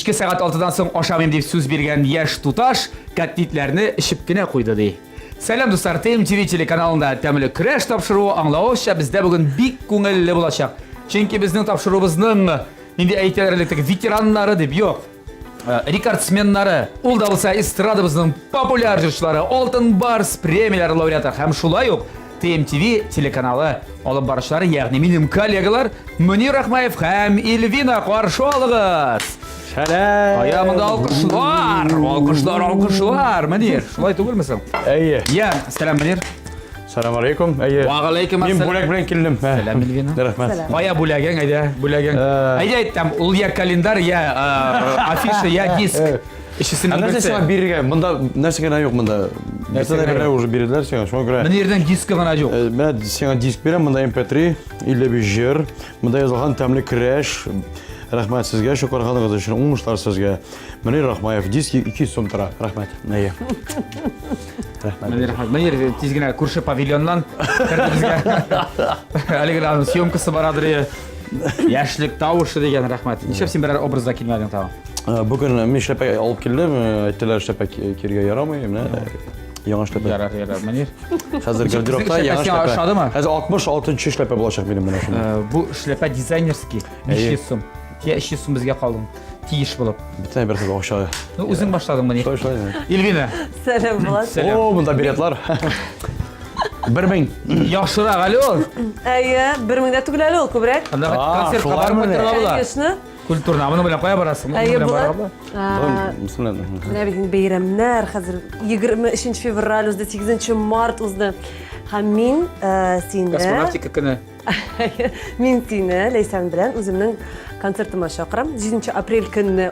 Kishki saat 6'dan so'ng oshamayman deb so'z bergan yosh tutash kotlitlarni ishibgina qo'ydi dey. Selam dostlar, TMTV telekanalında təmili kurash topshiruvi anglovcha bizda bugun bik ko'ngilli bo'lacaq. Chunki bizning topshiruvimizning endi aytayotganlik veteranlari deb yo'q. Rekordsmenlari, ul da bo'lsa estradamizning populyar jurchilari, Oltin Bars premiyalari laureati ham shulay yo'q. TMTV telekanali olib borishlari, ya'ni mening kollegalar Munir Rahmayev ham Elvina qarshi oling'iz. Selam. Ayağımda alkışlar. Munir, şulay tugulmasın? İyi. Ya, selam Munir. Selamun aleyküm. İyi. Wa alaykum Men assalam. bulak bilan keldim. Selam Elvina. Rahmat. Qaya bulagan, ayda, bulagan. Ayda aytdim, ul ya kalendar, ya afisha, ya disk. İşisini Nerede bilse. sen birga? Bunda nerse gene yok bunda. Nerse gene уже birler sen. Şuna göre. Munirdan disk gana yo'q. Ben sana disk berem. Bunda MP3, ille bir jir. Bunda yazılgan temli crash. Rahmat sizga, shu korxonangiz uchun o'ngishlar sizga. Munir Rahmayev diski 200 so'm tura. Rahmat. Nega? Rahmat. Munir tezgina kurshi pavilyondan kirdi bizga. Aligilarning syomkasi boradir. Yoshlik tovushi degan rahmat. Nechta sen biror obrazda kelmading tamam. Bugün men ishlab olib keldim. Aytdilar ishlab kelga yaramaydi. Yangi ishlab. Yarar, Munir. Hozir garderobda yangi ishlab. Hozir 66 ishlab bo'lacak mening mana shuni. Bu ishlapa dizaynerskiy 500 so'm. 500 so'm bizga qoldi. Tiyish bo'lib. Bitta bir xil o'xshaydi. O'zing boshlading Munir. Shoy. Elvina. Selam bular. Selam. Oo, bunda biletlar. 1000. Yaxshiroq ali ol. Ayya, 1000 tugulali ol ko'proq. Qanday konsert shular xabar mı ne? qiltiriblar. Yoshni. Kulturnamini bilan qo'ya borasizmi? Ayya bular. Bismillah. Mana bizning bayramlar hozir 23-fevral o'zida 8-mart o'zida ham men seni Kosmonavtika kuni. men seni Laysan bilan o'zimning konsertimga chaqiraman. 7-aprel kuni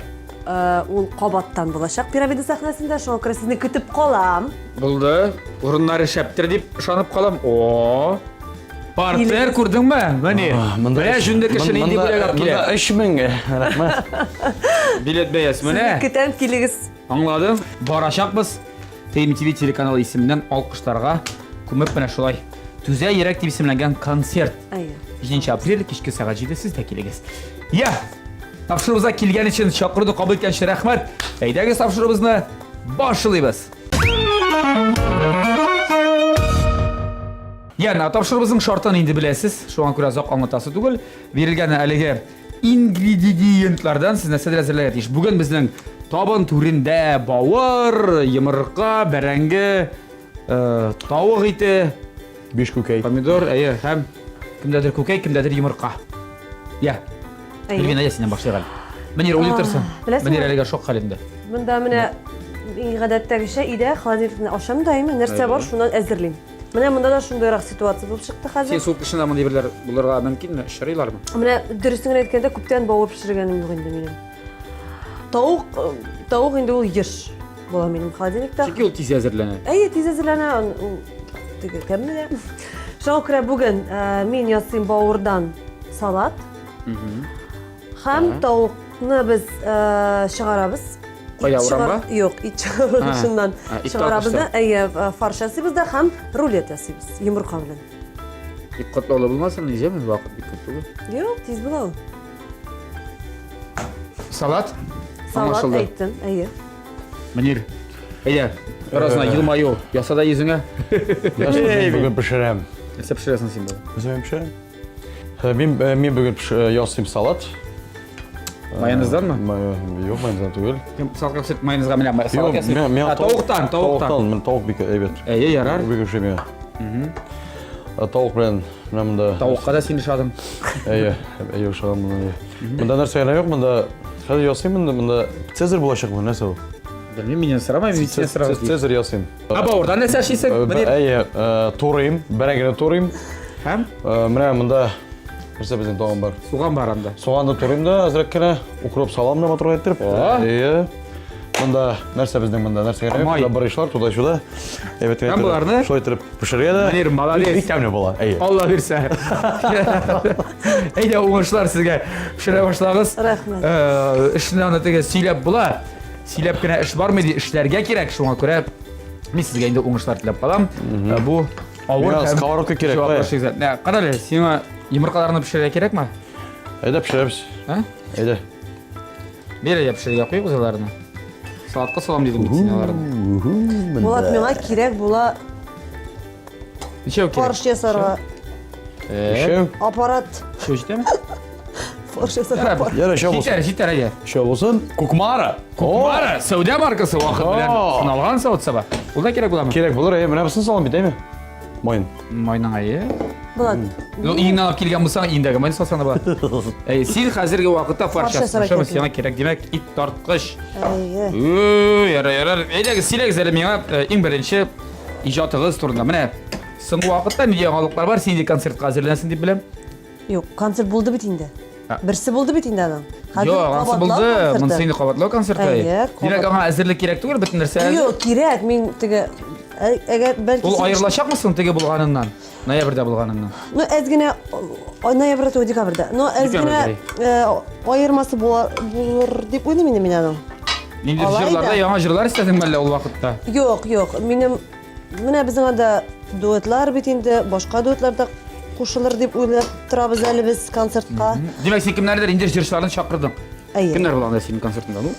u Qobatdan bo'lacaq. Piramida sahnasida shunga ko'ra sizni kutib qolam. Bo'ldi. O'rinlari shaptir deb ishonib qolam. Oo. Partner ko'rdingmi? Mana. Mana shunday kishini endi bo'laga olib keladi. Bunda 3000. Rahmat. Bilet beyaz mana. Kutam keligiz. Angladim. Borashaqmiz. TMTV telekanali ismidan olqishlarga ko'mib mana shulay Tuzay Yurak deb ismlangan konsert. Ayya. 7-aprel kechki soat 7 siz kelasiz. Ya. Topshiruvimizga kelgan uchun chaqirdi qabul etgan uchun rahmat. Aydagi topshiruvimizni boshlaymiz. Yana topshiruvimizning shartini endi bilasiz. Shunga ko'ra uzoq anlatasi tugul. Berilgan haligi ingrediyentlardan siz narsa hazırlayapsiz. Bugun bizning taban turida bovur, yumurqa, barangi, tovuq eti, 5 ko'kay. pomidor, ham kimdadir ko'kay, kimdadir yumurqa. Ya. Elvina sendan boshlaylik. Munir o'ylab bilasizmi? Munir haliga shoq holimda. Bunda mana g'adatdagi shay ida xodimlikni osham doim narsa bor shundan azirlayman. Mana bunda da shundayroq situatsiya bo'lib chiqdi Sen hozir. so'p ishini bunday birlar bularga mumkinmi? Ishlaylarmi? Mana durustini aytganda ko'pdan bovur pishirganim yo'q endi mening. Tovuq endi u yish bo'la mening xodimlikda. Chunki u tez hazırlanadi. Ayy, tez hazırlanadi. Kamida. Shunga ko'ra bugun men yozsam bovurdan salat. Ham tovuqni biz chiqaramiz. Qo'yaveramiz? Yo'q, ich chiqarishdan chiqaramiz. Ayy, farshasi bizda ham rulet yasaymiz yumurqa bilan. Diqqatli bo'la bo'lmasin, nechami vaqt diqqatli bo'l. Yo'q, tez bo'ladi. Salat? Salat aytdim, ayy. Munir. Ayya, birazdan yilmayu. Yasada yuzingga. Bugün pişirem. Nasıl pişirəsən sen bunu? Nasıl pişirem? Men bugün yazayım salat. Mayonezdan mı? Yok mayonezdan değil. Salqa süt mayonezga bilan salat Yok, yasaysan. men Tovuqdan. Men tavuk bir evet. Ayya, yarar. Bugün pişirmeye. Tavuk bilen bunda. Tovuqqa da sen ishadim. Ayy, şu an bunda. Bunda narsa yok, bunda hadi yazayım bunda Cezar bulaşık mı nasıl? Bilmiyorum, men so'ramayman, sen so'raysan. Cezar yazayım. Aba, oradan narsa yeysan? Munir. Ayy, to'rayım, barangini to'rayım. Ham? Mana bunda narsa bizning taom bor. So'g'an baranda. Soğanı to'rayım da azrakkina ukrop salamni motor ettirib. Ayy. Bunda narsa bizning bunda narsa kerak. Bunda bir ishlar to'da shuda. Evet, Ben bularni shoy ettirib pishiradi. Munir, молодец. Bitamli bo'ladi. Ayy. Allah bersa. Ayda o'ngishlar sizga pishira boshlamiz. Rahmat. Ishni anataga siylab bular. Siylabgina ish bormaydi, ishlarga kerak. Shunga ko'ra men sizga endi o'ngishlar tilab qolaman. Bu Menga skоворodka kerak. Qarang, senga yumurqalarni pishirish kerakmi? Ayda pishiramiz. Ha? Ayda. Бере пішіруге қой қызыларына. Салатқа салам дедім медициналарына. Болат миңа кирәк була Ничего керек? фарш ясарга. Еще? Аппарат. Шо жетеме? Фарш ясарга аппарат. Яра, шо болсын. Жетер, әйе. Шо болсын? Кукмара. Кукмара, сәуде маркасы уақыт білән О. сыналған сауыт саба. Ол да керек бола ма? Керек болар, мына бісын салам бит, әйме? Майын. Майның айы. Болат. Иңнен алып келген болсаң, иңдегі майны салсаң да болады. Сен қазіргі уақытта фарш Фарш жасар жасап әкелдің. сеңа керек демек ит тартқыш. Әйе. Ярар. Әйдегі силегіз әлі меңа ең бірінші ижатығыз турында. Міне, соңғы уақытта не жаңалықтар бар, сен де концертқа әзірленсің деп білем. Юк, концерт булды бит инде. Ha. Берсе булды бит инде аның. Жоқ, ансы болды, мұны сені қабатлау концерті. Әйе, Демек аңа әзірлік керек түгіл, бүтін нәрсе әзір. Юк, кирәк, мин теге әгәр бәлки Ол айырылашақ мısың теге болғаныңнан? Ноябрьда болғаныңнан? Ну, әзгенә ноябрьдә түгел, декабрьдә. Но әзгенә айырмасы булыр дип уйлыйм инде мин аның. Нендер Алайда. жырларда яңа жырлар істедің мәлі ол вақытта? Юк, минем менә безнең анда дуэтлар бит инде, башка дуэтларда кушылыр дип уйлап торабыз әле без концертка. Демек сен кімдердер индер жыршыларын шақырдың? Әйе. Кімдер болғанда сенің концертында? Ну,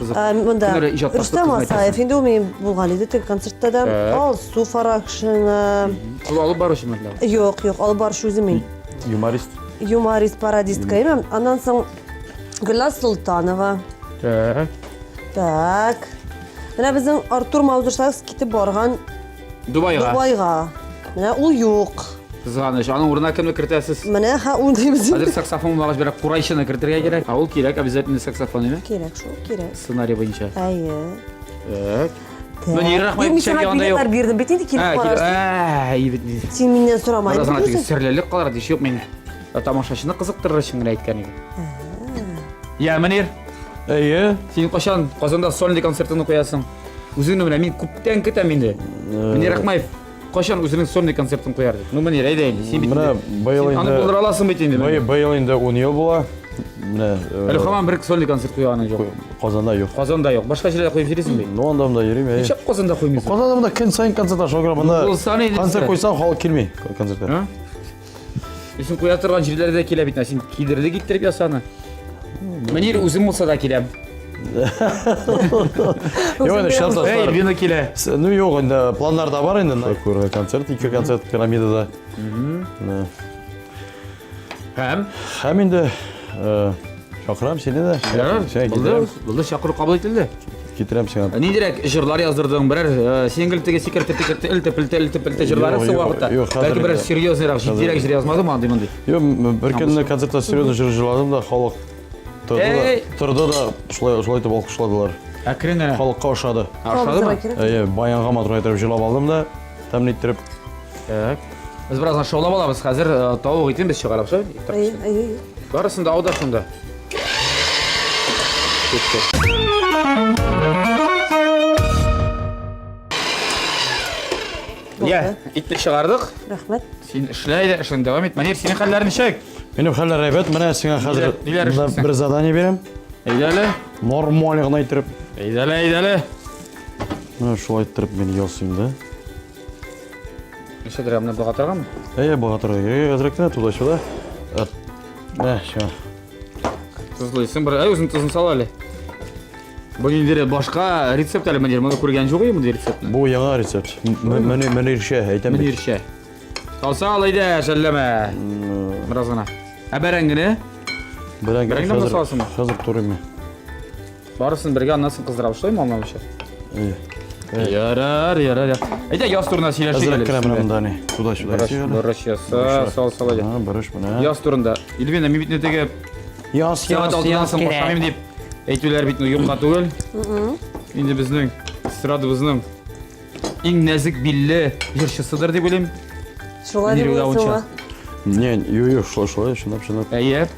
қызық. Монда Кімдер ижадташтық Рустам қызмет Асаев етесің? инде ул мен булган иде теге концертта да. Алсу Фаракшина. Ол алып бар үшін мәлі. Юк, алып барыш үзем мин. Юморист. Юморист, пародистка имам. Андан соң Гүлназ Султанова. Так. Менә безнең Артур Маузершлагс китеп барган Дубайға. Дубайга. Менә ул юк. Қызғаныш, аның орнына кімді кіртесіз? Менә ул дейбез. Қазір саксофон бағаш бірақ Құрайшыны кіртірге керек. Ол керек, обязательно саксофон еме? Кирәк шул, кирәк. Сценарий бойынша. Әйе. Так. Ну, не рахмет, Мин сиңа анда билетлар жоқ. бирдем, бит инде килеп барасың. Син миннен сорамайсың. Біразан атығы сірлелік қалар деші жоқ мен. Тамашашыны қызықтырыр үшін әйткән еді. Я, Мінер, Әйе. сен қашан Қазанда сольный концертini қоясың? Өзіңді міне, мен көптен күтем енді. Мінер Рахмаев, қашан өзінің сольный концертini қояр дейді. Ну, Мінер, әйдәйін. Сен Мына быйыл аны болдыра инде аласың бит енді. быйыл инде 10 ел була. Мына Әлі қаман бір сольный концерт қойғаны жоқ. Казанда жоқ. Қазанда жоқ. Башқа жерлерде қойып жүресің бе? Ну анда мында йөрим, әйе. Неше Қазанда қоймайсың? Казанда мында көн сайын концерт ашау керек. Мында Ол саны енді концерт бізде. қойсаң халық келмей концертке. Сен қоя тұрған жерлерде келе бит, сен кедерді кеттіріп ясаны. Мінер өзім болса да келем. Yok енді шанса Эй, бар. Эльвина келе. Ну yok енді пландарда бар енді. Көрі концерт, 2 концерт пирамидада. Һәм енді шақырам сені де. Бұлды шақыру қабыл етілді. Кетірем сені. Нендерек жырлар яздырдың, бірер сеңгілтіге секірті-текірті, ілтіп-ілті жырлары Жоқ, сол жоқ, уақытта. жоқ, қазір- Бәлкі бірер серьезнырақ, жидерек жыр язмады ма, андай-мындай. Yok bir күні концертта серьезно жырладым да халық Эй! тұрды да шулай етіп алқышладылар. Әкірін Халыққа ұшады. ашады ма? Баянға матур айтып жырлап алдым да тәмін еттіріп. Так. Біз біраздан шоулап аламыз, қазір тауық етін біз шығарап шы. Әйе. Барысында ауда сонда. Я, итті шығардық. Рахмет. Сен ішләйді, ішін давам ет. Мәнер, сенің қалларын ішек. Менің хәлләр әйбәт, менә сиңа хәзер Ниләр мында эшлисең? бір задание берем. Әйдәлі. Нормаль гына иттереп. Әйдәлі. Менә шулай иттереп мені ясыйм да. Неше дәрә, мені бұға тұрған? Бұға тұрға әзіректен туда-сюда. Шо. Тұзлайсың, бір өзің тұзын сал әлі. Бұл ендері башқа рецепт әлі мәнер, мұны көрген жоқ ей мұндай рецептіні. Бұл яңа рецепт. Мене ирше, әйтем Мені бит. ерше. Салса алайда, жәлләмә. Біраз ғана. Әбәрәңгіні, Бәрәңгіні мұны салсың ба? Хәзер турым. барысын бірге аннасын қыздырап ұштай ма алмам үшін? Ярар. Әйдә, яз турында сөйләшек Әзірек әлі. кірем мында не. Туда-сюда. Бұрыш яса, сал әлі. Бұрыш менә. Яз турында. Эльвина, мен бит нетеге Яс, сәғат алтыдан соң қошамайым деп әйтулер бит юққа түгел. Енді біздің эстрадыбыздың ең нәзік биллі жыршысыдыр деп ойлаймын. Шулай Менер дип уйлауынша. уйласың. Не, юй, шулай, шынап. Әйе.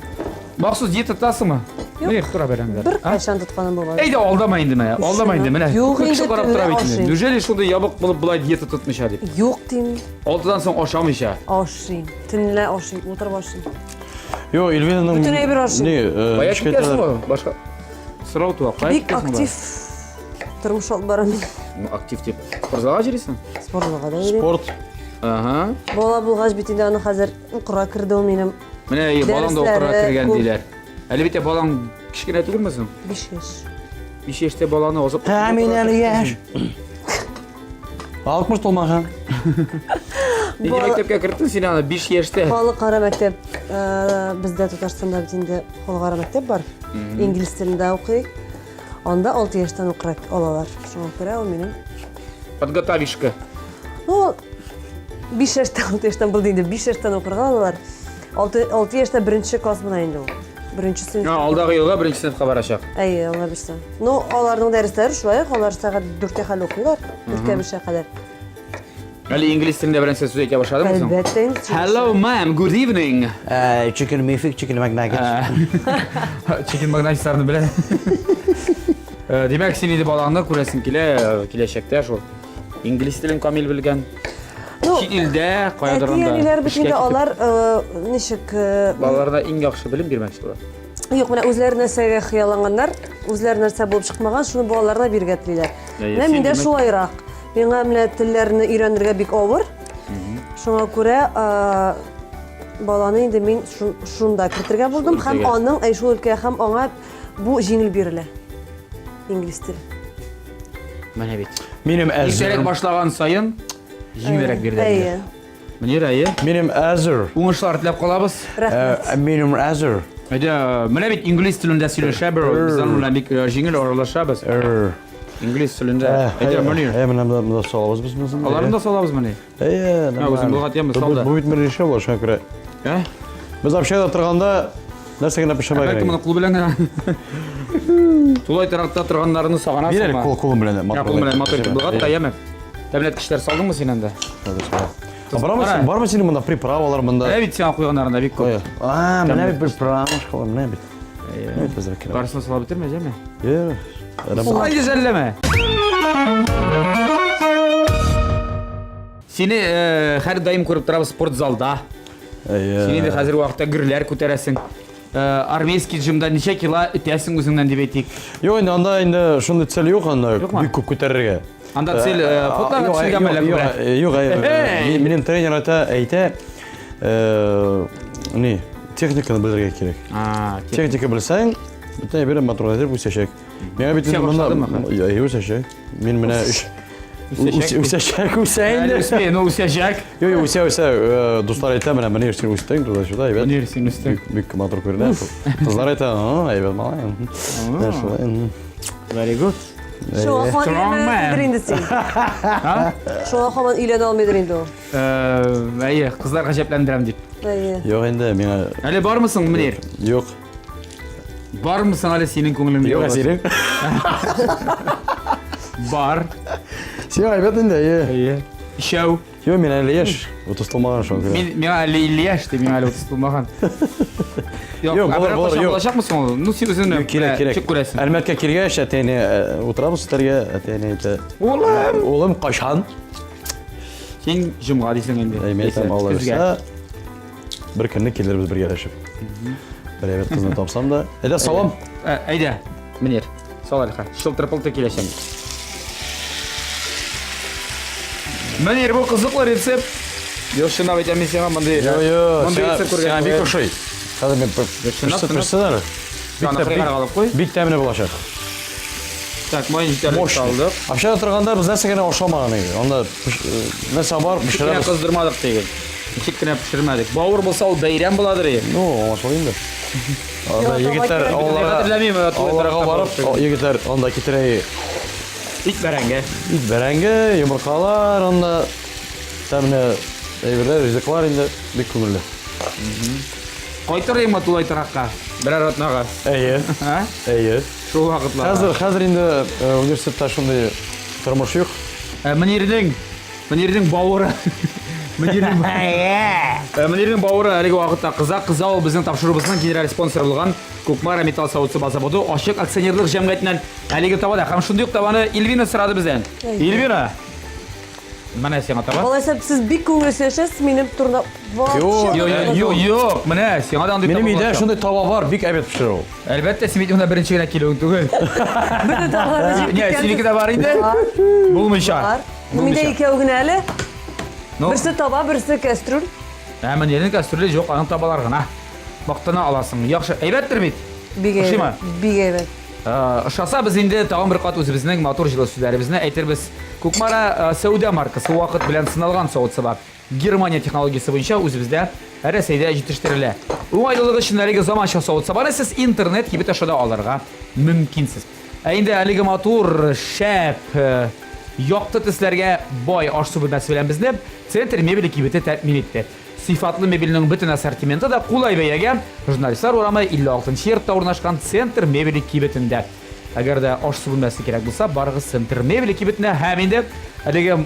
Мақсус диета тұтасың ба? Міне, тұра беріңдер. Бір қашан тұтқаным болған. Әйді, алдама енді мә, алдама енді міне. Жоқ, Көп кіші енді қарап түнде тұра бейтінде. ашайын. Неужели шуды ябық болып бұлай диета тұтмыша деп? Юк дейм, 6-дан соң ашамыша. ашыйм. Тінлі ашыйм, отырып ашыйм. Yo, Elvinaның Бүтін әйбір ашыйм. Бая кетесің ғой, башқа сұрау туа. Бик актив тұрмыш алып барам. Актив деп. Спортзалға жүресің? Спортлыға да берем. Sport. Ага. Бала булғаш битінде аны қазір ұқыра кірді ол менің. Міне балаң да оқыра Дәрістері кірген көп. дейлер. Әлбетте балаң Kishkina tugurmasin? 5 yaş. 5 yoshda bolani ozib. Taminali yaş. 60 tolmahan. Nega maktabga kirding sen ana 5 yoshda? Xalqaro maktab bizda Tatarstonda endi xalqaro maktab bor. İngliz tilida o'qiyik. Onda 6 yoshdan o'qirak olalar. Shunga ko'ra u mening. Подготовишка. Ну, 5 yoshdan 6 yoshdan bildiğinde 5 yoshdan o'qirgan olalar. 6 yoshda 1-klass bilan endi u. 1-sinf. Ha, aldagi yilga 1-sinfga borashaq. Ay, onlar bilsin. No, onlarning darslari shular, onlar soat 4ga hali o'qiylar. 4ga 5ga qadar. Hali ingliz tilida birinchi so'z ayta boshladingmi? Albatta endi. Hello ma'am, good evening. Chicken mifik, chicken McNuggets. Chicken McNugget'larni biladi. Demak, sen endi bolangni ko'rasin kelashakda shu ingliz tilini komil bilgan. No, Chet elda qo'yadirganda. Ya'nilar bitinda ular nishik bolalarga eng yaxshi bilim bermoqchi bo'ladi. yo'q, mana o'zlari narsaga xiyollanganlar, o'zlari narsa bo'lib chiqmagan, shuni bolalarga bergatdilar. Mana menda shulayroq. Menga mana tillarni o'rganishga bek og'ir. Shunga ko'ra bolani endi men shunda kiritirgan bo'ldim, ham oning ay shu o'lkaga ham ona bu yengil beriladi. İngliz tili. Mana bit. Benim Ertarak azır. boshlagan sayin yengilroq berdi. Ayy. Mana ayi. Benim azır. O'ngishlar tilab qolamiz. Rahmat. Benim azır. Ayda, mana bit ingliz tilida söylashab, bizdan bilan bik yengil oralashamiz. İngliz tilida. Ayda, mana. Hemen de salabız biz bizim. Alarını da salamiz mana. Ha, o'zim bulg'atyapmiz, salda. Bu bitmeli işe var şuna göre. Ha? Biz apşayda turganda narsaga pişirmek Balki buni qul bilan Tulay tarafda turganlarini sog'anasizmi? Bir el kol bilen. Ya qul bilan motor bulg'at tayyormi? Tabletkichlar soldingmi sen endi? Var mı senin bunda pripravalar bunda? Evet, sen qo'yganlarida bek ko'p. Aa, mana bir priprava qilib, mana bir. Evet, biz kerak. Qarsini solib bitirmayapmi? Yo'q. Solay jallama. Seni har doim ko'rib turamiz sport zalda. Sen endi hozirgi vaqtda gurlar ko'tarasan. Armeyskiy jimda necha kilo o'tasan o'zingdan deb aytdik. Yo'q, endi shunday tsel yo'q, anda bek ko'p ko'tarishga. Anda sel potlarga tushirganmanlar. Yo'q, mening trener ayta, ne, texnikani bilirga kerak. Texnika bilsang, bitta bir motorlar o'sashak. Menga bitta bunda o'sashak. Men mana o'sashak, o'saydi. O'sashak. Yo'q, o'sa, do'stlar aytadi, mana yersin o'sding, to'da shuda, aybat. Yersin o'sding. Bek motor ko'radi. Qizlar aytadi, aybat, malay. Very good. Şu Strong man. an endi sen. Ha? Şu an hamon uylana olmaydir endi o. Ayy, qizlar g'ajablantiram deb. Ayy. Yo'q, endi menga Hali bormisan Munir? yo'q. Bormisan hali sening ko'ngling Yo'q, sening. Bor. Sen aybat endi. Ayy. Show. Yo'q, men hali yash. 30 to'lmagan shunga. Men hali 50 yoshda, men hali 30 to'lmagan. Yo'q, bo'lar, yo'q. Bo'lashaqmisan ol. Nu sen o'zingni Kerak. chiqib ko'rasan. Almatga kirgach, atayni o'tiramiz sizlarga, atayni ayta. O'g'lim qachon? Sen jumg'a deysan endi. Men aytam, Alloh bersa, bir kunni kelamiz birgalashib. Beraber qizni topsam da. Ayda salom. Ayda. Munir. Salom. Shiltirpilta kelasham. Munir bu qiziqlar retsept. Yo'q, shuni aytaman senga bunday. Yo'q. Bunday retsept ko'rgan. Sen bir qo'shay. Hozir men tursalar. Qolib qo'y. Big ta'mini bo'lashar. Tak, moyinchilarni soldik. Aşağı turganda biz narsaga o'xshamagan edi. Onda narsa bor, Kichkina pishiramiz. qizdirmadik degan. Kichkina pishirmadik. Bovur bo'lsa u bayram bo'ladi. No, maşallah. Onda yigitlar onlarga borib, yigitlar onda ketiray it baranga. it baranga, yumurtalar, onda ta'mini ayirlar, rizqlar endi bek ko'ngilli. Qaytaraymi Tulay tarafqa? Biror o'tnaga. Ayy. Ha? Ayy. Shu vaqtlar. Hozir endi universitetda shunday turmush yo'q. Munirning bovuri. Munirning bovuri haligi vaqtda qiza u bizning topshirig'imizning general sponsori bo'lgan Ko'kmara Metal Savod zavodi Oshiq aksionerlik jamg'armasining haligi tovada ham shunday tavani Elvina siradi bizdan. Elvina. Mana sen ataba. Olaysa siz bir ko'ngil yashasiz, mening turna. Yo'q. Mana sen odam deb. Mening uyda shunday tava bor, bek aybat pishirib. Albatta, sen unda birinchi kilo tugul. Bitta tog'larni Ne, senikida bor edi? Bo'lmayshi. Menda ikkovgina hali. Birisi tava, birisi kastrul. Mana yerning kastruli yo'q, aning tabalar g'ana. Vaqtini olasan. Yaxshi, aybatdir bit. Ошыймы? Бик әйбәт. Ошаса без инде тагын бер кат үзебезнең матур җылы сүзләребезне әйтербез. Күкмара Сәүдә маркасы вакыт белән сыналган савытсы бар. Германия технологиясе буенча үзебездә Рәсәйдә җитештерелә. Уңайлылыгы өчен әлеге заманча савытсы бар, сез интернет кибет ашада алырга мөмкинсез. Ә инде әлеге матур, шәп, якты төсләргә бай аш-су бүлмәсе белән безне Центр мебели кибете тәэмин итте. Сыйфатлы мебельнең бөтен ассортименты да кулай бәягә журналистлар урамы 56-нчы йортта урнашкан Центр мебели кибетендә. Әгәр дә аш-су бүлмәсе кирәк булса, барыгыз Центр мебели кибетенә һәм инде әлеге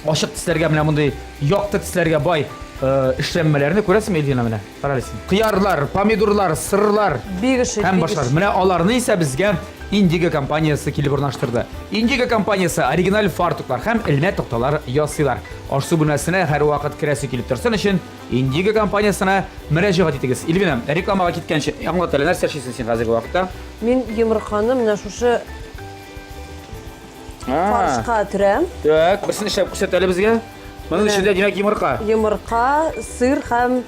ашык төсләргә менә мондый якты төсләргә бай эшләнмәләрне күрәсезме Эльвина менә? Каралыйсың. Кыярлар, помидорлар, сырлар Бик эше. һәм башлар. Менә аларны исә безгә Индиго компаниясе килеп урнаштырды. Индиго компаниясе оригиналь фартуклар һәм элмә токталар ясыйлар. Аш-су бүлмәсенә һәр вакыт керәсе килеп торсын өчен Индиго компаниясына мөрәҗәгать итегез. Эльвина, рекламага киткәнче аңлат әле нәрсә эшлисең син хәзерге вакытта? Мин йомырканы менә шушы фаршка төрәм. Так, берсен эшләп күрсәт әле безгә. Моның эчендә димәк йомырка. Йомырка, сыр һәм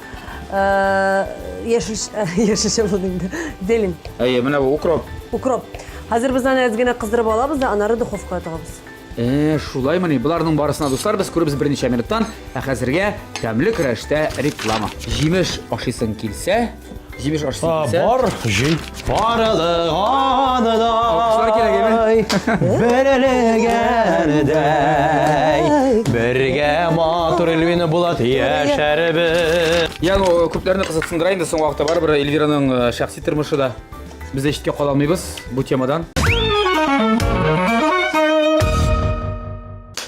яшелчә булды инде. Делим. Әйе, менә бу укроп. Укроп. Хәзер без аны әзгенә кыздырып алабыз да, аннары духовкага тыгабыз. Шулаймыни. Буларның барысына дуслар без күребез берничә минуттан. Ә хәзергә тәмле көрәштә реклама. Җимеш ашыйсың килсә, җимеш ашыйсың килсә. Бар, җый. Барылык Алкышлар кирәк берелегәндәй, бергә матур Эльвина Булат яшәрбез. Яны күпләрне кызыксындыра инде соң вакытта барыбер Эльвираның шәхси тормышы да. Без дә ишеткә кала алмыйбыз бу темадан.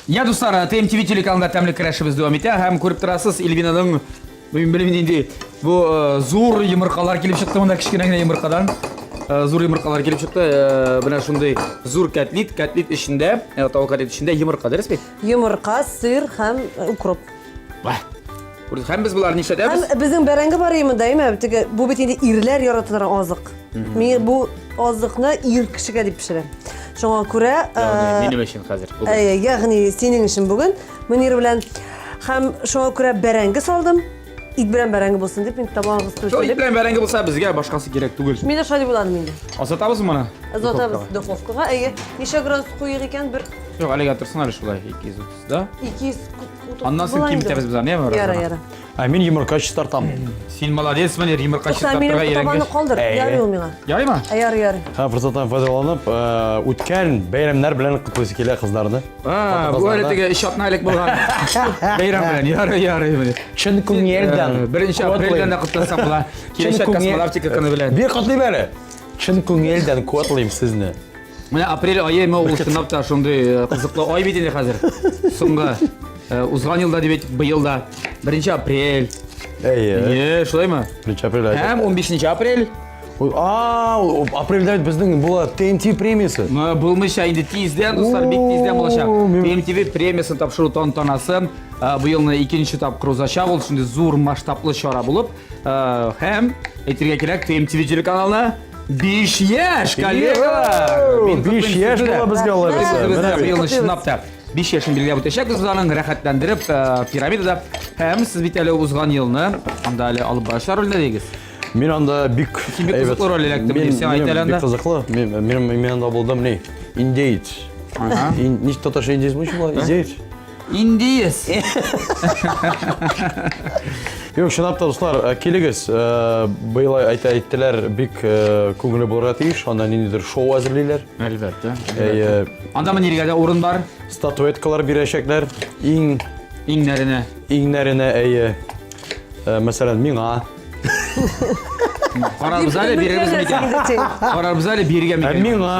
Я дуслар, ТМТВ телеканалында тәмле көрәшебез дәвам итә һәм күреп торасыз Эльвинаның белмим инде бу зур йомыркалар килеп чыкты монда кичкенә генә йомыркадан. Зур йомыркалар килеп чыкты. Менә шундый зур котлет эчендә, тавык котлет эчендә йомырка дөрес бит? Йомырка, сыр һәм укроп. Һәм без буларны ишәтәбез. Һәм безнең бәрәңге бар име дәйме? Теге бу бит инде ирләр яратылган азык. Мин бу азыкны ир кешегә дип пешерәм. Шуңа күрә Минем өчен хәзер. ягъни синең өчен бүген Мөнир белән һәм шуңа күрә бәрәңге салдым. Ит белән бәрәңге булсын дип мин табагыгыз Ит түшәлеп. белән бәрәңге булса безгә башкасы кирәк түгел. Мин дә шулай буладым инде. Азатабыз моны? Азатабыз духовкага. Ничә градус куйык икән? Бер Юк, әлегә торсын әле шулай 230 да. 200. Аннан соң кимитәбез без аны, яме? Яра. Мин йомырка чистартам. Син молодец, Мөнир, йомырка Тукта, чистартырга минем табаны өйрәнгән. калдыр. Ярый ул миңа. Ярыймы? Ярый. Һәм фырсаттан файдаланып, үткән бәйрәмнәр белән котлыйсы килә кызларны. Бу әле теге ишатнайлык булган. Бәйрәм белән, ярый Мөнир. Чын күңелдән. 1 апрельдән да котласам була. Киләчәк космонавтика көне белән. Bir котлыйм әле. Чын күңелдән котлыйм сезне. Менә апрель айы ул чынлап та шундый кызыклы ай бит инде хәзер. Соңгы узган елда дип әйтик, быел да 1 апрель. Шулаймы? 1 апрель. Һәм 15 апрель. Апрельдә безнең була TNT премиясе. Булмыйча инде тиздән, дуслар, бик тиздән булачак. TMTV премиясын тапшыру тантанасы бу елны 2нче тапкыр узачак. Ул шундый зур масштаблы чара булып, һәм әйтергә кирәк, TMTV телеканалына 5 яшь, коллегалар. 5 яшь була безгә алар. Бу елны чынлап та 5 яшын билгеләп үтәчәк. Без аның рәхәтләндереп пирамидада һәм сез бит әле узган елны анда әле алып барышар роль дигез. Мин анда бик кызыклы роль эләктем дип син әйтәләр анда. Бик кызыклы. Мин анда булдым ни. Индеец. Нич татарча индеец булмый була? Индеец. Индеец. Юк, чынлап та дуслар, килегез. Быел әйттеләр бик күңелле булырга тиеш. Анда ниндидер шоу әзерлиләр. Әлбәттә. Анда Мөниргә дә урын бар. Статуэткалар бирәчәкләр. Иңнәренә мәсәлән, миңа. Карарбыз әле бирербез микән? Карарбыз әле бирергә микән? Миңа,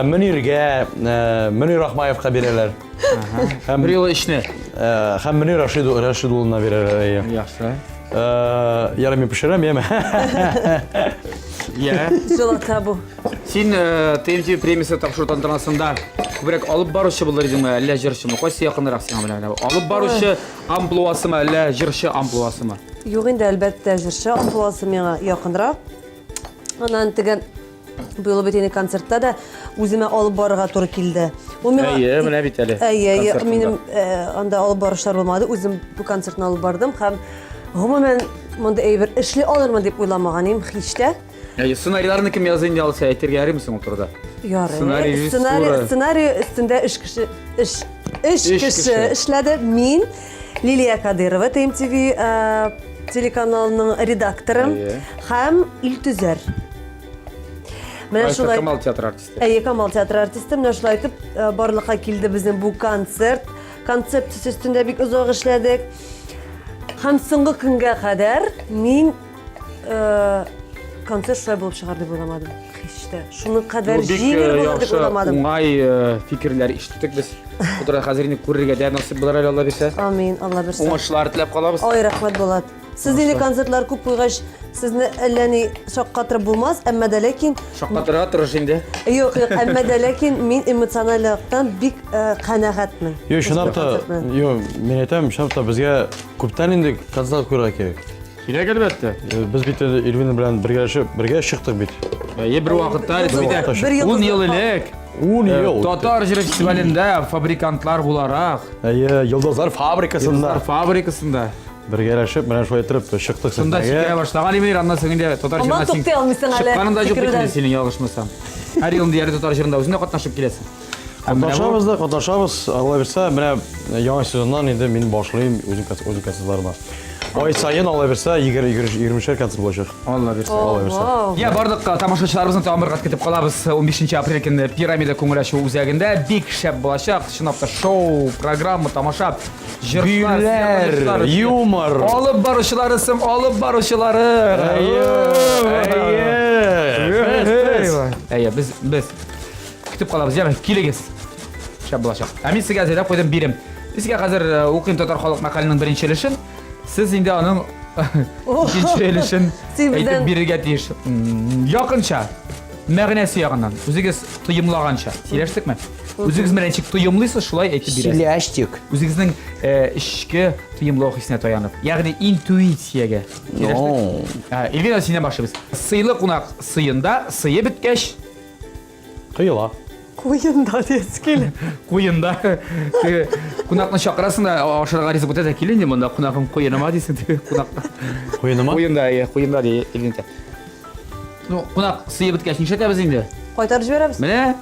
Мөниргә, Мөнир Рахмаевка бирәләр. Бер ел эшне. Һәм Мөнир Рашид улына бирәләр. Яхшы. Ярый, мин пешерәм, яме. Золота бу. Син TMTV премиясы тапшыру тантанасында күбрәк алып баручы булыр идеңме, әллә җырчымы? Кайсы якынрак сиңа белән? Алып баручы амплуасымы, әллә җырчы амплуасымы? Юк инде, әлбәттә, җырчы амплуасы миңа якынрак. Аннан теге бу юлы бит инде концертта да үземә алып барырга туры килде. Ул миңа менә бит әле. Минем анда алып барышлар булмады. Үзем бу концертны алып бардым һәм гомумән монда әйбер эшли алырмын дип уйламаган идем һич тә. Ssenariylарны кем яза инде алса әйтергә ярыймсың ул турыда? Сценарий режиссуры. Сценарий өстендә эш кеше эшләде. Мин Лилия Кадырова, ТМТV телеканалының редакторы һәм Илтүзәр. Менә шулай Камал театр артисты. Камал театр артисты. Менә шулай итеп барлыкка килде безнең бу концерт. Концепциясе өстендә бик озак эшләдек. Һәм соңгы көнгә кадәр мин концерт шулай булып чыгар дип уйламадым. Һичтә. Шуның кадәр җиңел булыр дип уйламадым. Уңай фикерләр ишеттек без. Бу турыда хәзер инде күрергә дә насыйп булыр әле Алла бирсә. Амин, Алла бирсә. Уңышлар теләп калабыз. Ой, рәхмәт Булат. Сез инде концертлар күп куйгач, сезне әллә ни шаккатырып булмас, әмма дә ләкин Шаккатырга тырыш инде. юк, әмма дә ләкин мин эмоциональлыктан бик канәгатьмен. Yo, шунап та, мен әйтәм, шунап та безгә күптән инде концерт куярга кирәк. Кирәк әлбәттә. Без бит Эльвина белән бергә чыктык бит. Бер вакытта Бер ел 10 ел элек 10 ел. Татар җыры фестивалендә фабрикантлар буларак, Йолдызлар фабрикасында фабрикасында бергәләшеп, менә шулай итеп чыктык шунда фикерә башлаган имир, аннан соң инде татар Аман җырына туктай алмыйсың әле. чыкканында юк фикердән. бит синең ялгышмасам. Һәр ел инде татар җырында үзеңә катнашып киләсең. Катнашабыз, Алла бирсә, менә яңа сезоннан инде мин башлыйм үзем концертларына. Ай сайын Алла бирсә 20-шәр концерт булачак. Алла бирсә. Алла бирсә. Я бардык тамашачыларыбызны тагын бер кат көтеп калабыз. 15 апрель көнне Пирамида күңел ачу үзәгендә бик шәп булачак. Чынлап та шоу, программа, тамаша, Биюләр, юмор. Алып баручылары сым, алып баручылары. Әйе, без көтеп калабыз. Яңа килегез. Шәп булачак. Ә мин сезгә әзерләп куйдым бирем. Безгә хәзер укыйм татар халык мәкаленең беренче өлешен. Сез инде аның икенче өлешен әйтеп бирергә тиеш. Якынча, мәгънәсе ягыннан. Үзегез тоемлаганча. Сөйләштекме? Үзегез менә ничек тоемлыйсыз, шулай әйтеп бирәсез. Сөйләштек. Үзегезнең эчке тоемлау хисенә таянып, ягъни интуициягә. Сөйләштек. Эльвина, синнән башлыйбыз. Сыйлы кунак сыйында, сые беткәч, Кыйла. Куенда дискел. куенда кунакны чакырасың да ашарга ризык үтә кил инде монда кунагым куеныма дисең кунакка. Куеныма? Куенда ди Эльвина. Ну, кунак сые беткәч нишләтәбез инде? Кайтарып җибәрәбез. Менә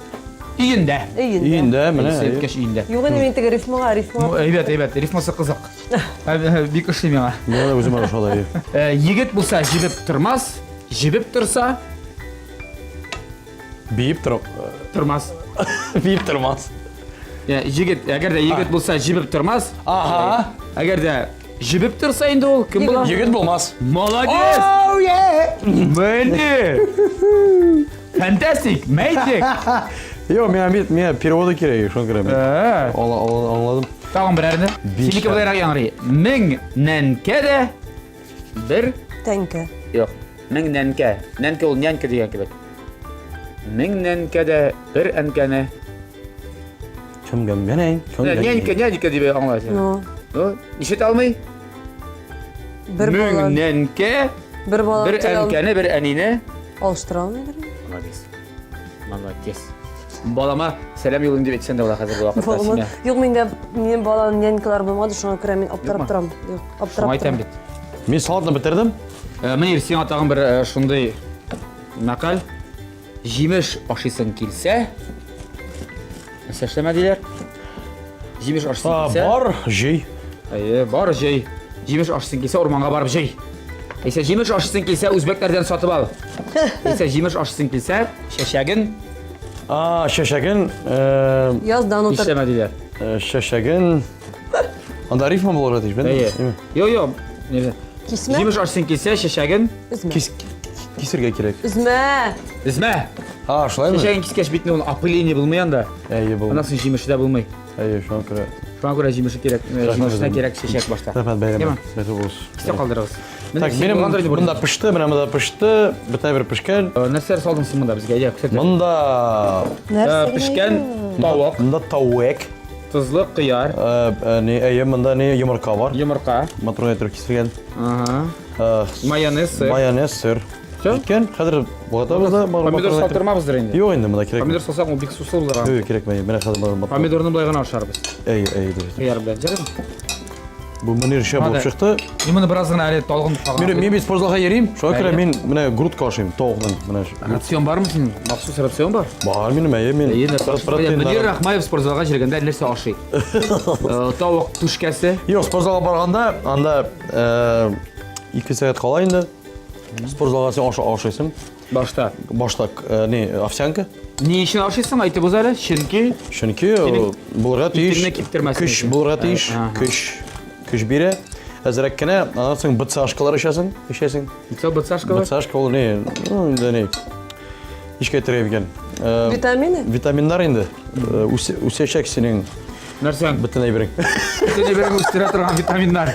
өендә. Өендә, менә. Сые беткәч өендә. Юк инде мин теге рифмага. Әйбәт, рифмасы кызык. Бик ошый миңа. Менә үзем ошалай. Егет булса җибеп тормас, җибеп торса Биеп тормас. Биеп тормас. Егет, әгәр дә егет булса җибеп тормас. Аха. Әгәр дә җибеп торса инде ул кем була? Егет булмас. Молодец! Oh yeah. Менә. Фантастик, magic. Yo, мен переводы кирәк, шуны керәм. Аңладым. Тагын берәрне. Синеке буларак яңгырый. Меңнәнкә дә бер Тәңкә. Юк, меңнәнкә. Нәнкә ул нянкә дигән кебек. Меңнәнкә дә бер әнкәне. Кемгә менә? Нянкә дип аңлайсың. Ну, Ишет алмый? бер бала. Меңнәнкә Бер бала. бер әнкәне, бер әнине. Алыштыра алмыйдыр. Молодец. Балама сәлам юлын дип әйтсәң дә була хәзер бу вакытта сиңа. Юк, минем баланың нянькалары булмады, шуңа күрә мин аптырап торам. Юк, Шуңа аптырап әйтәм торам. бит. Мин салатны бетердем. Менә сиңа тагын бер шундый мәкаль. Җимеш ашыйсың килсә, эшләмә диләр. Җимеш ашыйсың килсә, Бар, җый. бар җый. Җимеш ашыйсың килсә, урманга барып җый. Әйсә җимеш ашыйсың килсә, үзбәкләрдән сатып ал. Әйсә җимеш ашыйсың килсә, чәчәген Шәшәген, Яздан утыр. эшләмә диләр. шәшәген. Анда рифма булыр диш, бен? Йо. Кисмә. Җимеш ашыйсың килсә, чәчәген Үзмә. Кисергә кирәк. Үзмә. Үзмә. Шулаймы? Чәчәген кискәч бит ул опыление булмый анда. Бул. Аннан соң җимеше дә булмый. Шуңа күрә. Шуңа күрә җимеше кирәк. Җимешне кирәк чәчәк башта. Рәхмәт бәйрәм. Яма. Бәйрәм булсын. Кисә калдырыгыз. Так, минем монда пиште, менә монда пиште, бөтә бер пешкән. Нәрсәләр салдың син монда безгә? Әйдә, күрсәт. Монда Пешкән тавык, монда тавык. тузлы кыяр, Монда йомырка бар. йомырка, Матроны итеп кисергән. майонез, сыр. Майонез, сыр. Икән, хәзер булатабыз да. Помидор салдырмабыздыр инде. Юк инде, монда кирәк. Помидор салсаң ул бик сусыз булыр. Юк, кирәкмәй. Менә хәзер бар. Помидорны былай гына ашарбыз. Дөрес. Кыяр белән җырым. Bu Münir işe bulup çıktı. Именно біраздан әлі толғындық қалған. Мен спортзалға ереймін. Шоға көре мен міне грудка ашайым, тоғынан. Рацион бар ма сенің? Мақсус рацион бар? Бар менің мен. Мөнир Рахмаев спортзалға жүргенде нәрсе ашый. Тауық түшкәсе. Yok, спортзалға барғанда, анда 2 сағат қала енді. Спортзалға сен ашайсың. Башта. Башта овсянка. Не үшін ашайсың? Айтып өз әлі? Чөнки булырга тиеш. Көч булырга тиеш. Көч бире. Әзрәк кенә, аннан соң бытсашкалар ишәсең. Бытсашкалар? Бытсашка ул инде Ишкә терәп икән. Витамины? Витаминнар инде. Үсәчәк синең Нәрсәң? бөтен әйберең. Бөтен әйберең үстерә торган витаминнар.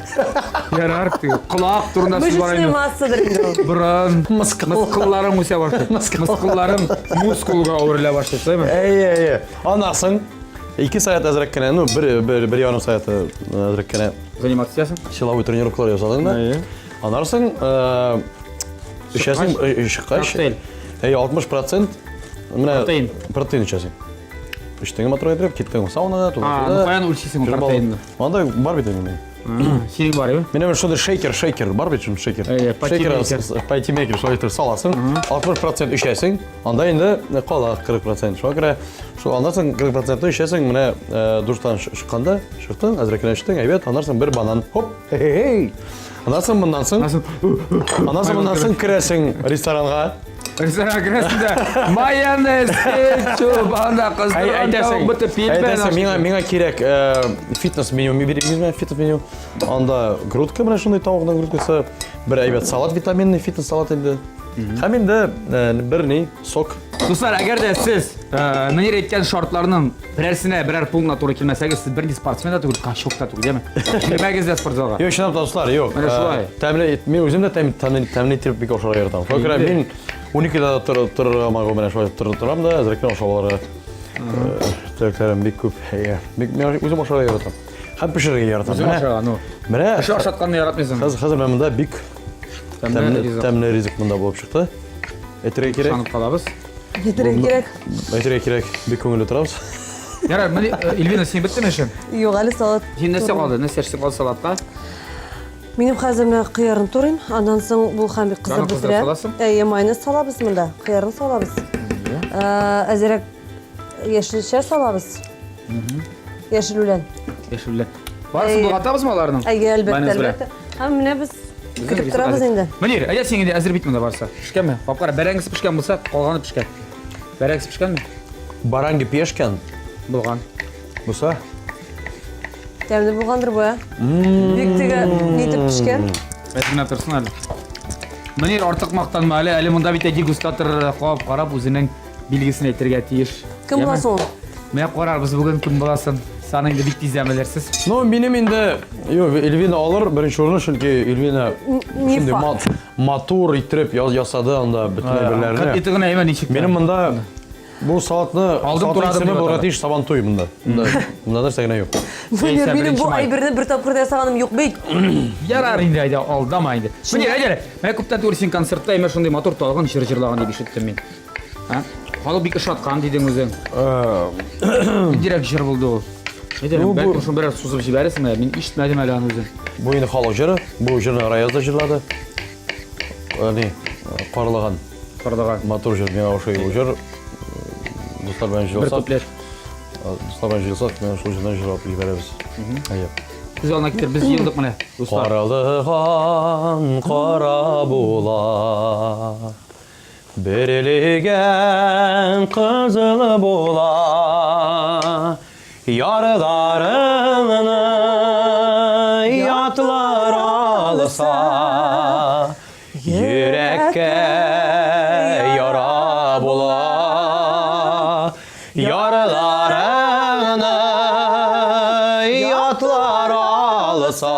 Ярар, колак турында сүз бар Мышечная инде. массадыр инде. Буран, мускулларың үсә башлый. Мускулларың мускулга әверелә башлый, сәйме? Әйе. Анаксың 2 сәгать әзрәк кенә, бер ярым сәгать әзрәк кенә Заниматься итәсең? силовой тренировкалар ясадың да. Анарсың ишәсең ишкаш. Коктейль. 60% менә протеин ишәсең. Иштеңе мотор итеп киттең саунага, Ну каян үлчисең протеинны? Анда бар бит инде. Синең бар, иә? Менә шундый шейкер бар бит шейкер. Патимекер шулай саласың. 60% ишәсең, анда инде кала 40%. Шуңа күрә шу андан 40% ишәсең, менә душтан чыкканда, чыктың, әзрәкенә чыктың, әйбәт, андан бір банан. Хоп. Андан соң керәсең ресторанга. Ресторан керәсендә майонез, кетчуп, анда кыздырган бутып Әйтәсең, миңа кирәк фитнес меню, фитнес меню. Анда грудка менә шундый тавыкның грудкасы, бер әйбәт салат, витаминный фитнес салат инде. Һәм инде бер сок. Дуслар, әгәр дә сез Мөнир әйткән шартларның берәрсенә берәр пунктына туры килмәсәгез, сез берни спортсмен да түгел, кашок та түгел, яме? Килмәгез дә спортзалга. Юк, чынлап дуслар, юк. Менә шулай. Мен үзем дә тәмин итеп бик ашарга яратам. Шуңа күрә мин 12-дә торырга магы менә шулай торам да, әзрәкне ашауларга. Тәкләрем бик күп. Мен үзем ашарга яратам. Һәм пешерергә яратам. Менә ашатканны яратмыйсың. Хәзер монда бик тәмле ризык монда булып чыкты. Әйтергә кирәк. Санып калабыз. Әйтергә кирәк, бик күңелле торабыз. Ярар, менә Эльвина, син биттеме эшең? Юк, әле салат. Син нәрсә калды? Нәрсә эшең калды салатка? Минем хәзер менә кыярын турыйм, андан соң бу һәм бик кызып бетерә. Әйе, майонез салабыз монда, кыярын салабыз. Әзрәк яшелчә салабыз. Яшел үлән. Барысын булгатабызмы аларның? Әйе, әлбәттә. Һәм менә без көтеп торабыз инде. Мөнир, әйдә син инде әзер бит монда барса. Пешкәнме? Папкара бәрәңгес пешкән булса, калганы пешкән. Бәрәңгес пешкәнме? Баранги пешкән. Булган. Буса? Тәмле булгандыр бу, ә? Бик теге нитеп пешкән. Мәсәлән, торсын әле. Мөнир артык мактанма әле монда бит дегустатор кап карап үзенең билгесен әйтергә тиеш. Кем буласың? Менә карарбыз бүген кем буласын. Саны инде бик тиз әмәләрсез. Ну, минем инде, Эльвина алыр, беренче урынны, чөнки Эльвина шундый матур итеп ясады анда бөтен әйберләрне. Итегенә әймә ничек? Минем монда бу салатны Алдым турадым салатны булырга тиеш сабантуй монда. Монда нәрсә генә юк. Минем бу әйберне бер тапкыр да ясаганым юк бит. Ярар инде, әйдә, алдама инде. Мөнир, әйдә. Менә күптән түгел син концертта әймә шундый матур талгын җырлаган дип ишеттем мин. Халык бик ошаткан дидең үзең. Директ җыр булды ул. Әйдәм, бәлки шуны бераз сузып җибәрәсең, мин ишетмәдем әле аны үзем. Бу инде халык җыры, бу җырны Раяз да җырлады. Карлаган. Матур җыр, миңа ошый бу җыр. Дуслар белән җырласак. Дуслар белән җырласак, мен шул җырны җырлап җибәрәбез. Әйе. Biz alına gider, biz yıldık mı ne? Qaralığan qara bular, berilgen qızıl bular, yarlarını yatlar alsa, yürekke yara bular, yarlarını yatlar alsa,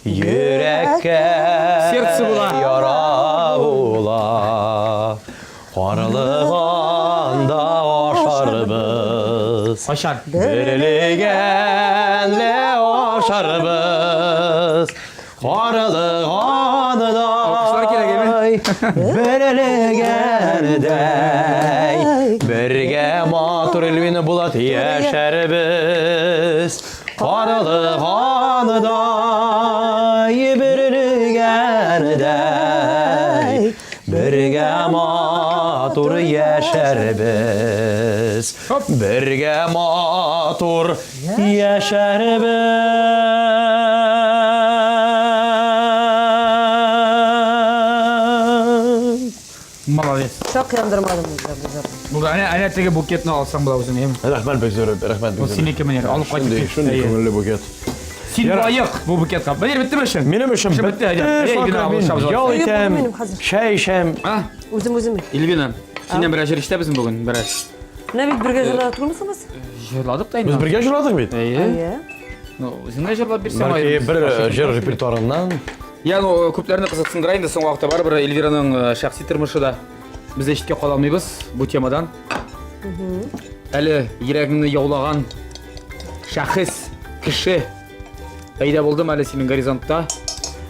yürekke yara bular. Qaralığanda aşarбыз. Aşar. Berilgenle aşarбыз. Qaralığanda berilgendey. Birge matur Elvina Bulat yaşarбыз. Qaralığanda Ülkedey Birge matur yaşarız Birge matur yaşarız Молодец. Çok yandırmadım bizler. Bu da ana tege buketini alsam bula uzun hem. Rahmet Bekzörü, rahmet Bu sineke menyer alıp kaçıp. Şunday kömürlü buket. Sin layık bu buket kap. Benim bitti mi şimdi? Benim işim İşim bitti, hadi. Ey, günah alışamız var. Yol Benim item, hazır. şey işem. Ha? Uzun. İlbina. Senden biraz işte bizim bugün biraz. Ne bir birgeceler oturmuşsunuz? Jırladık da Biz yine. birge jırladık bit. İyi. İyi. Sizin jırlap bir sema. Belki bir jır repertuarından. Yani o köplerini kızıksındırayın da son vaqtda baribir Elvira'nın şahsi turmushi da biz eshitga qola olmaymiz bu temadan. Әлі yuragimni yovlagan shaxs, kishi paydo bo'ldimi әлі sening gorizontda?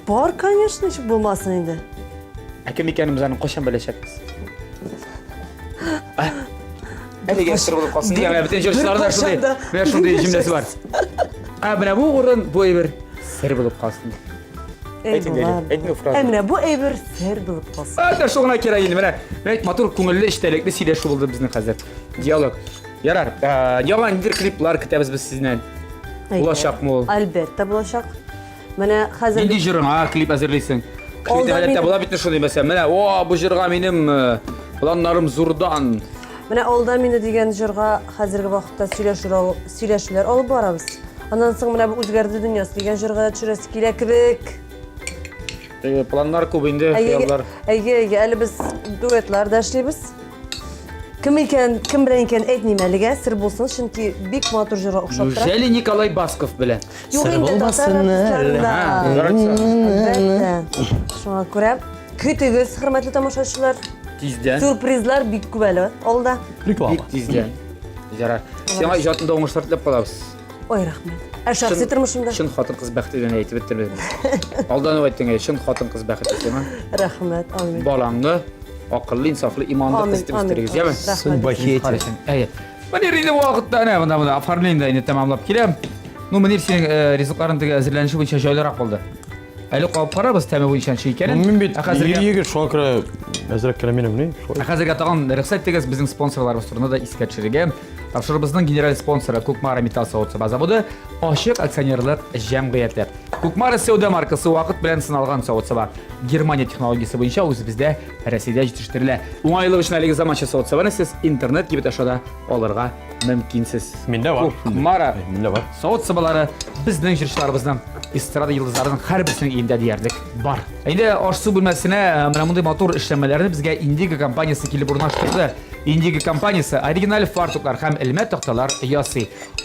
Var, конечно, hiç bulmasın indi. Kim ekanimizni qachon bilashakmiz? Әлі sir bo'lib qolsin degan butun juristlarda shunday jumlasi bor. Mana bu o'rin bu bir sir bo'lib qolsin. Aytma fraza. Emre bu evir ser bulup olsun. Hadi şuna kerak mana. Motor ko'ngilli ishtalikli siylashuv bo'ldi bizning hozir. Dialog. Yarar. Yalandir kliplar kitamiz biz sizdan. Bulaşaqmı? Albatta bulaşaq. Mana hazır Endi jiring, ha, klip hazırlaysan. Klipde halatda bo'la bitdi shunday mesela. Mana, o bu jirga menim planlarım zurdan. mana olda meni degan jurga hozirgi vaqtda siylashular olib boramiz. Ondan so'ng mana bu o'zgardi dunyosi degan jurga tushirasiz kerak. Planlar ko'p endi, xayollar. Ege, hali biz duetlarda ishlaymiz. Kim bilan ekan aytmayman, sir bo'lsin, chunki bek motor jurga o'xshab turadi. Jeli Nikolay Baskov bilan. Yo'q, endi shunga ko'ra, kutigiz, hurmatli tomoshabinlar. Tizda. Surprizlar bek ko'p oldi. Reklama. Tizda. Yarar. Sen ijodingda o'ng'ishlar tilab qolamiz. Oy, rahmat. Shaxsiy turmushimda. Shin xotin qiz baxtidan aytib o'tirdim. Aldanib aytding, shin xotin qiz baxti desam. Rahmat, amin. Bolangni aqlli, insofli, imonli qiz deb istirgizmi? Sen bakiyeti. Qarasın. Ey. Mana endi vaqtda ana bunda afarlayında endi tamamlab kelam. Nu menir sening rizqlaring hazırlanishi bo'yicha joylar bo'ldi. Ali qolib qarabız tami bo'yicha shu ekan. Mümkün bit. Yeriga şuna göre azrak kalamenim ne? Hozirga tag'in ruxsat tegiz bizning sponsorlarimiz turida iska tushirgan. Topshirig'imizning general sponsori Ko'kmara Metal Savod zavodi Oshiq aksionerlar jamiyati. Ko'kmara savdo markasi vaqt bilan sinalgan savod var. Germaniya texnologiyasi bo'yicha o'zimizda Rossiyada yetishtiriladi. O'ng'ayli ishnaligi zamoncha savod savarni siz internet gibi tashada olirga mumkinsiz. Menda var. Ko'kmara Menda var. savod savalari bizning jirishlarimizni estrada yulduzlarining har birisining uyida deyardik bor. Endi oshsuv bo'lmasini mana bunday motor ishlanmalarini bizga Indigo kompaniyasi kelib o'rnashtirdi. Indigo kompaniyasi original fartuklar ham ilmiy to'xtalar yosi.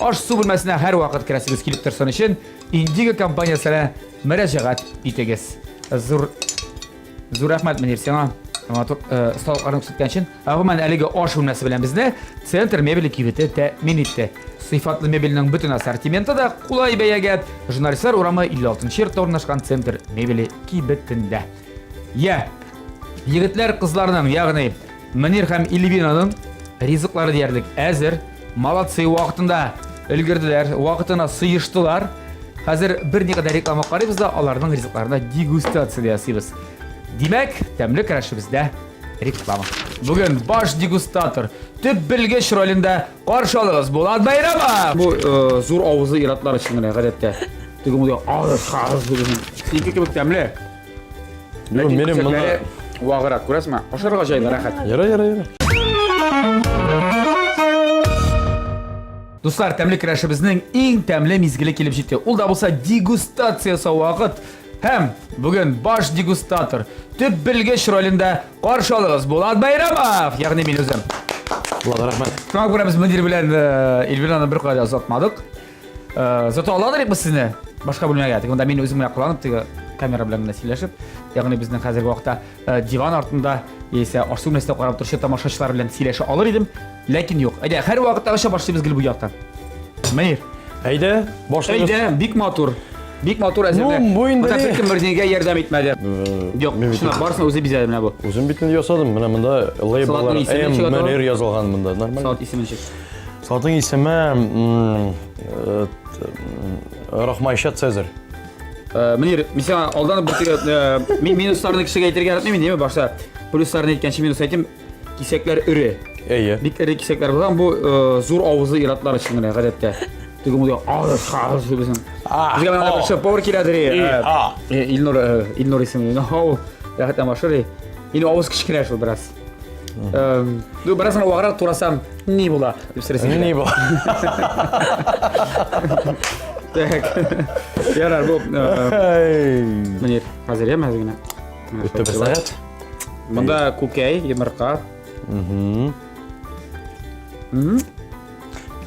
Oshsuv bo'lmasini har vaqt kirasiz kelib tursin uchun Indigo kompaniyasiga murojaat etingiz. Zur rahmat menir sana. Motor stollarni tutgan uchun. Avval haligi osh bo'lmasi bilan bizni Center mebel kibiti ta'min etdi. Sifatli mebelning butun assortimentida qulay bayaga jurnalistlar o'rami 56-yerda o'rnashgan Center mebeli kibitida. Ya, yigitlar qizlarning, ya'ni Munir ham Elvinaning rizqlari deyardik. Hozir молодцы vaqtida ulgurdilar, vaqtini suyishdilar. Hozir bir nechta reklama qaraymiz-da, ularning rizqlarini degustatsiya deyasiz. Demak, tamli qarashimizda reklama. Bugun bosh degustator tüp bilgiç rolinde qarshi olamiz Bo'lad Bayramov. Bu zo'r ovozi iratlar uchun odatda. Tug'umda ağız degan. Seniki kim tamli? Benim bunda vag'ira ko'rasizmi? Oshirga joyda rahat. yara. Do'stlar, tamli qarashimizning eng tamli mezgili kelib jetdi. Ul da bo'lsa degustatsiyasi vaqt. Hem bugün baş degustator tüp bilgiç rolinde qarshi olamiz Bo'lad Bayramov. Ya'ni men o'zim. Allah rahmet. Şuna göre biz müdür bilen Elvira'nı bir kadar uzatmadık. Zaten Allah'dır biz sizni başka bölümeye geldik. Onda men özüm kullanıp kamera bilen nesilleşip, yani bizden hazırki vaqtda divan altında ise aşçı nesne qarab turuşu tamaşaçılar bilen sileşe alır idim. Lakin yok. Ayda her vaqtda aşağı başlayız gel bu yaqtan. Menir. Haydi başlıyoruz. Haydi big motor. Big motor azirde. Bu indi. Fikrim birine yardım etmedi. Yok, şuna varsın özü bize ne bu. Uzun bitini yasadım. Buna bunda label'lar Munir yazılgan bunda. Normal. Saat ismini çek. Saatın ismi Rahmayşat Sezer. Міне, mesela алдан бір мен минустарын кішіге айтерге аратмаймын, неме башта плюстарын айткенше минус айтайым, кисектер үрі. Әйе. Бик ірі кисектер болған, бұл зор ауызы иратлар үшін ғана ғадетте. Түгі мұдығы ауыз сөйлесін. Бізге мына бір шеф-повар келедір. Илнор есімі. Яғыттан башыр. Енді ауыз кішкене шыл біраз. Біраз ғана уағырақ турасам, не бола? Не бұл? Так, ярар, бұл... Міне, қазір ем әзігіне. Өтті бір сағат. Мұнда көкей, емірқа.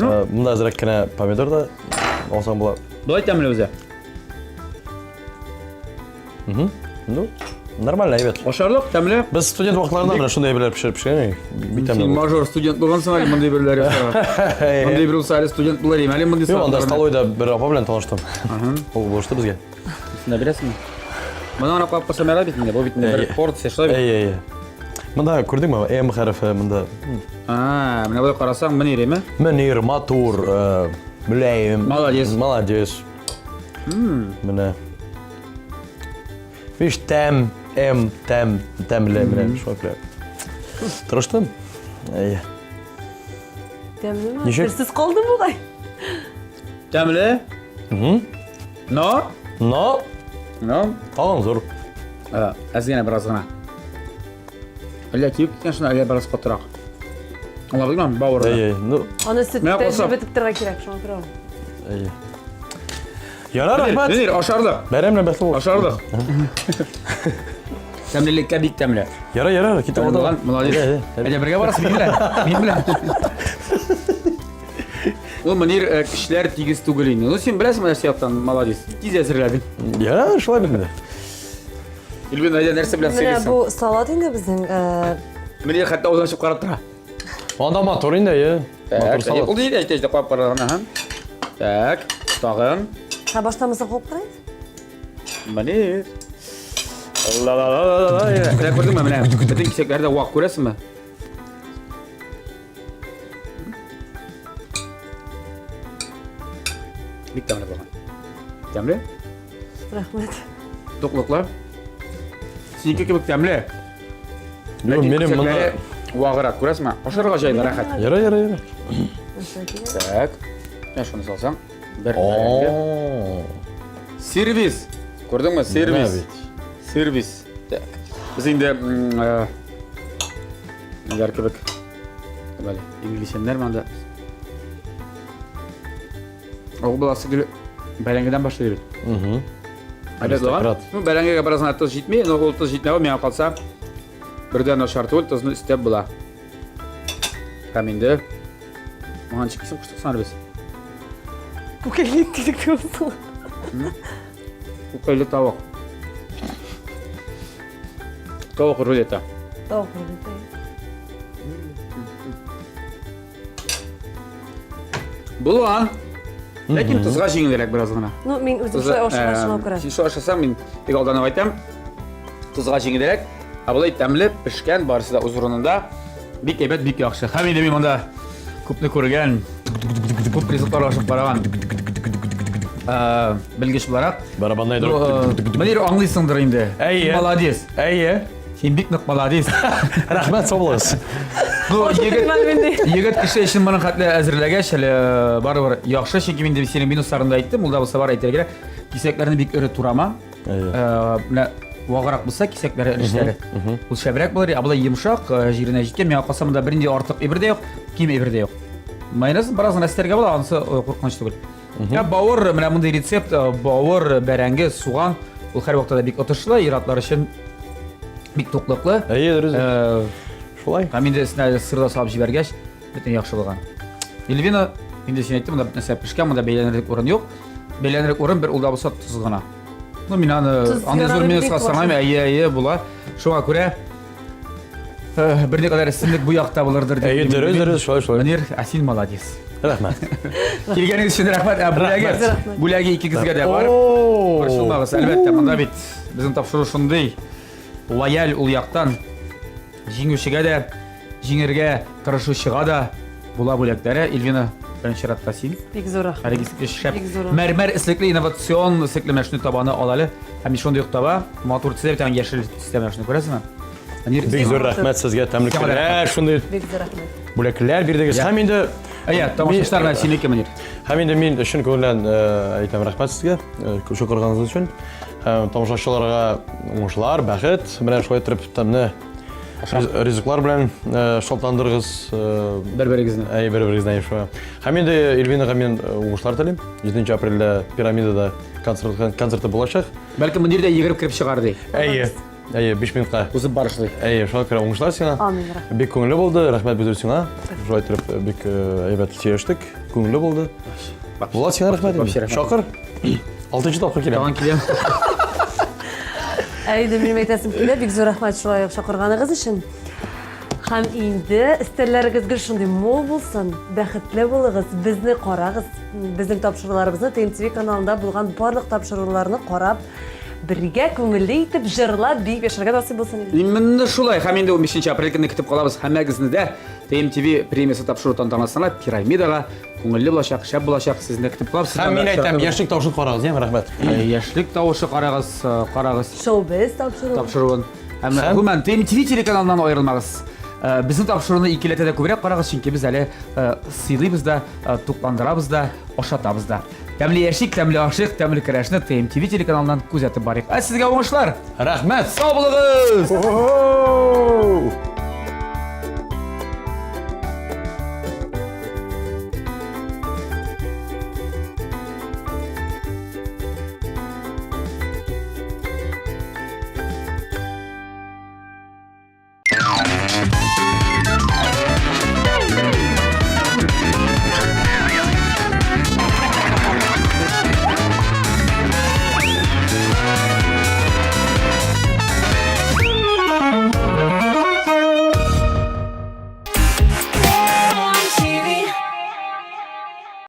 Мұнда әзірек кәне помидор да алсаң болады. Бұлай тәмілі өзі. Ну, нормально, әйбет. Ошарлық, тәмілі. Біз студент вақытларында мына шундай әйбелер пішіріп Сен мажор студент болғансың әлі мұндай бірлер жасарға. Мұндай бір әлі студент болар ем, әлі мұндай Мен анда столойда бір апа білен таныштым. Ол болышты бізге. Сында бересің бі? Мұнда ғана қойып қоса мәра бетінде, бұл бетінде бір порция шыда бет. Әйе. Мұнда көрдің ма? М харфі мұнда. Мына бұлай қарасаң, мінер еме? Мінер, матур, мүләйім. Молодец. Молодец. Міне. Виш тәм, тәмлі, міне, шуа күлі. Тұрыштым? Әйе. Тәмлі ма? Нешек? Сіз қалды бұғай? Тәмілі? Но? Но? Тағын зор. Әзгене біраз ғана. Әлі кеуіп кеткен шына әлі біраз қоттырақ. Ола білмем, бауырда. Әйе. Аны сүт Мен қосам. тәжірибе тіптірға керек, шоң тұрау. Әйе. Яра, рахмат. Өнер, ашардық. Бәремлі бәсті бол. Ашардық. Тәмлілікке бик тәмлі. Яра, кете Болған, молодец. Әлі бірге барасың, мен білем. Ол мінер кішілер тегіз түгілейін. Ну, сен білесің мәр сияқтан, молодец. Тез әзірләдің. Яра, шылай білді. Үлбен айда нәрсе білен Міне сөйлесің. бұл салат енді біздің Мінер қатта одан шып қарап тұра. Онда матур енді, матур салат. Ол дейді, әйтежді қойып қарағына. Так, тағын. баштамаса қойып қарайды. Мінер. Ла-ла-ла-ла-ла-ла. Міне көрдің ме, міне. Біздің кесеклерді уақ көресің ме? Бик тәмлі болған. Тәмлі? Рахмет. Тоқлықла. Сенікі кебек тәмлі. Менің мұнда... Уағырақ, көресің ме? Ошарға жайды, рахат. Яра. Так. Мен шыны салсам. Бір бәрінгі. Сервис. Көрдің ме? Сервис. Сервис. Так. Біз енді... Нәгер кебек. Бәлі, еңгілесендер мәнді. Оғы бұласы күлі бәләңгеден башты жүріп. Әлет оған? Бәләңгеге барасың аттыз жетмей, ол тұз жетмей, мен қалса бірден о шарты өл, тұзыны істеп бұла. Кәменді. Маған чекесім күштік саныр бес. Көкелі еттілік болсын. Көкелі тауық. Тауық рулета. Тауық рулета. Бұл оған. Ләкин тұзға жеңілерек біраз ғана. Ну, мен өзім шылай ашыма көрем. Сен шылай ашасам, мен тек алданып айтам. Тұзға жеңілерек. Абылай тәмілі пішкен барысы да ұзырынында. Бик әбет, бик яқшы. Һәм енді мен мұнда көпні көрген, көп ризықтар ашып бараған. Білгіш барақ. Барабандай дұрып. Мінер аңлайсыңдыр енді. Әйе. Молодец. Әйе. Сен бик нық молодец. Рахмет, сол болыңыз. Егет кіші үшін мұның қатлы әзірләгәш, бары-бір яқшы, шекі мен де сенің минустарында айттым, мұлда болса бар айтыр керек. Кесеклеріні бик үрі турама. Уағырақ болса кесеклері үрештері. Бұл шәбірек болар, абылай емшақ, жеріне жеткен. Мен қосамында бірінде артық ебірде yok, кем ебірде yok. Майонез біразын әстерге болады, анысы қорқыныш түгіл. Бауыр, мына мұндай рецепт, бауыр, бәрәңгі, суған, бұл қар уақытта да бик ұтышлы, иратлар үшін бик тоқлықлы. Әйе, дұрыз. Шолай. Менде сіне сырда салып жібергеш, бүтін яқшы болған. Елвина, менде сен айтты, мұнда бүтін сәп пішкен, мұнда бейленірік орын жоқ. Бейленірік орын бір ұлда болса тұз ғана. Ну, мен андай зор мен ұсқа саңайым, әйе, бұла. Шоға көре, бірне қадар сімлік бұяқта болырдыр. Әйе, дұрыз, шолай. Мінер, әсен молодец. Рахмет. Келгеніңіз үшін рахмет. Бүләге екі кізге де бар. Баршылмағыз, әлбәтті, мұнда бет біздің тапшыру шындай. Лояль ұл яқтан. Жеңушіге де, жеңерге, тырышушыға да бұла бөлектері. Елвина, Birinci Ratta Sil. Бик зур рахмәт. Хәрәкәтле шәп. Бик зур. Мәрмәр ислекле инновацион ислекле мәшне табаны алалы. Һәм шундый ук таба матур төзеп тән яшел система мәшне күрәсезме? Бик зур рәхмәт сезгә, тәмле көрәш, шундый Бик зур рахмәт. бүләкләр бирдегез. Һәм инде Әйе, тамашачылар белән синеке Мөнир. Һәм инде мин өчен күңелдән әйтәм рәхмәт сезгә, күрше караганыгыз өчен. Һәм тамашачыларга уңышлар, бәхет, белән шулай итеп тәмле ризыклар белән шатландырыгыз. Бер-берегезне. Әй, бер-берегездән яшәү. Һәм инде Эльвинага мин уңышлар телим. 7 апрельдә пирамидада концерты булачак. Бәлки Мөнир дә йөгереп кирип чыгар ди. Әйе. Әйе, 5 минутка. Узып барышлый. Әйе, шуңа күрә уңышлар сиңа. Амин рахмәт. Бик күңелле булды, рәхмәт бирдем сиңа. Шулай итеп бик әйбәт сөйләштек, күңелле булды. Булат сиңа рәхмәт. Вообще рәхмәт. Шакыр. 6-нчы тапкыр киләм. Тагын киләм. Әйді минем әйтәсем килә, бик зур рәхмәт шулай ук чакырганыгыз өчен. Һәм инде истәләрегезгә шундый мул булсын, бәхетле булыгыз, безне карагыз, безнең тапшыруларыбызны ТМТV каналында булган барлык тапшыруларны карап, бергә күңелле итеп җырлап бик яшәргә насыйп булсын инде. Именно шулай. Һәм инде 15 апрель көнне көтеп калабыз һәммәгезне дә TMTV премиясы тапшыру тантанасына пирамидага күңелле булачак, шәп булачак сезне көтеп калабыз. Һәм мин әйтәм, яшьлек тавышын карагыз, яме рәхмәт. Яшьлек тавышы карагыз Шоу-биз тапшыру. тапшыруын. Һәм гомумән TMTV телеканалыннан аерылмагыз. Безнең тапшыруны икеләтә дә күбрәк карагыз, чөнки без әле сыйлыйбыз да, тукландырабыз да, ашатабыз да. Тәмле яшик, тәмле ашык, тәмле көрәшне TMTV телеканалыннан күзәтеп барыйк. Сезгә уңышлар. Рәхмәт. Сау булыгыз.